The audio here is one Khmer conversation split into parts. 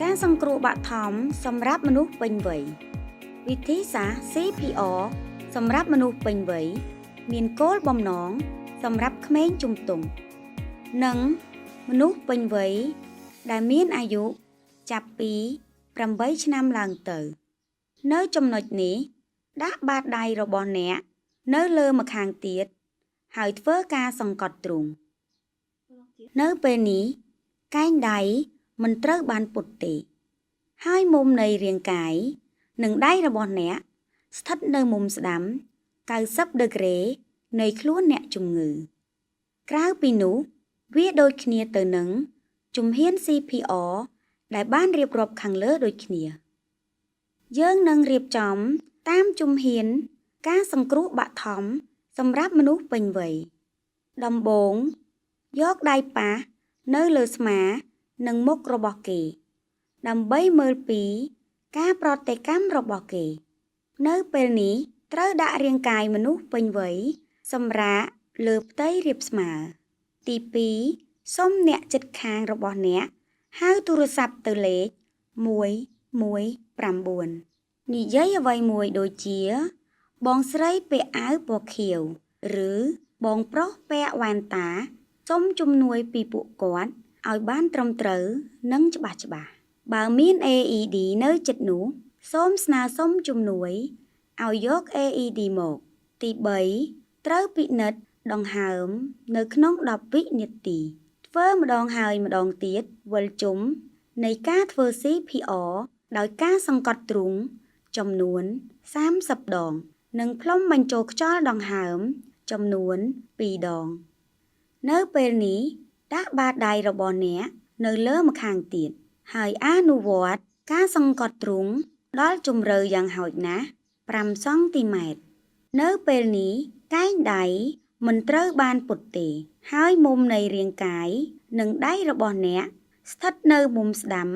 ការសង្គ្រោះបឋមសម្រាប់មនុស្សពេញវ័យវិធីសាស្ត្រ CPR សម្រាប់មនុស្សពេញវ័យមានគោលបំណងសម្រាប់ក្មេងជំទង់និងមនុស្សពេញវ័យដែលមានអាយុចាប់ពី8ឆ្នាំឡើងទៅនៅចំណុចនេះដាក់បាតដៃរបស់អ្នកនៅលើម្ខាងទៀតហើយធ្វើការសង្កត់ទ្រូងនៅពេលនេះកែងដៃមិនត្រូវបានពុតទេហើយមុំនៃរាងកាយនិងដៃរបស់អ្នកស្ថិតនៅមុំស្ដាំ90ដឺក្រេនៃខ្លួនអ្នកជំងឺក្រៅពីនោះវាដូចគ្នាទៅនឹងជំហាន CPR ដែលបានរៀបរាប់ខាងលើដូចគ្នាយើងនឹងរៀបចំតាមជំហានការសង្គ្រោះបឋមសម្រាប់មនុស្សពេញវ័យដំបូងយកដៃប៉ះនៅលើស្មានិងមុខរបស់គេដើម្បីមើលពីការប្រតិកម្មរបស់គេនៅពេលនេះត្រូវដាក់រាងកាយមនុស្សពេញវ័យសម្រាប់លើផ្ទៃរាបស្មើទី2សូមអ្នកជិតខាងរបស់អ្នកហៅទូរស័ព្ទទៅលេខ119និយាយអ្វីមួយដូចជាបងស្រីពាក់អាវពណ៌ខៀវឬបងប្រុសពាក់វ៉ែនតាសូមជំនួយពីពួកគាត់ឲ្យបានត្រឹមត្រូវនិងច្បាស់បើមាន AED នៅជិតនោះសូមស្នើសុំជំនួយឲ្យយក AED មកទី3ត្រូវពិនិត្យដង្ហើមនៅក្នុង10វិនាទីធ្វើម្ដងហើយម្ដងទៀតវិលជុំនៃការធ្វើ CPR ដោយការសង្កត់ទ្រូងចំនួន30ដងនិងផ្លុំបញ្ចូលខ្យល់ដង្ហើមចំនួន2ដងនៅពេលនេះដាក់បាតដៃរបស់អ្នកនៅលើម្ខាងទៀតហើយអនុវត្តការសង្កត់ទ្រូងដល់ជម្រៅយ៉ាងហោចណាស់5សង់ទីម៉ែត្រនៅពេលនេះកែងដៃមិនត្រូវបានពុតទេហើយមុំនៃរាងកាយនិងដៃរបស់អ្នកស្ថិតនៅមុំស្ដាំ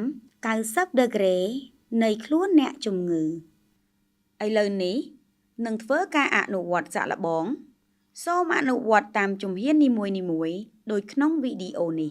90ដឺក្រេនៃខ្លួនអ្នកជំងឺឥឡូវនេះនឹងធ្វើការអនុវត្តសាកល្បងសូមអនុវត្តតាមជំហាននីមួយៗដូចក្នុងវីដេអូនេះ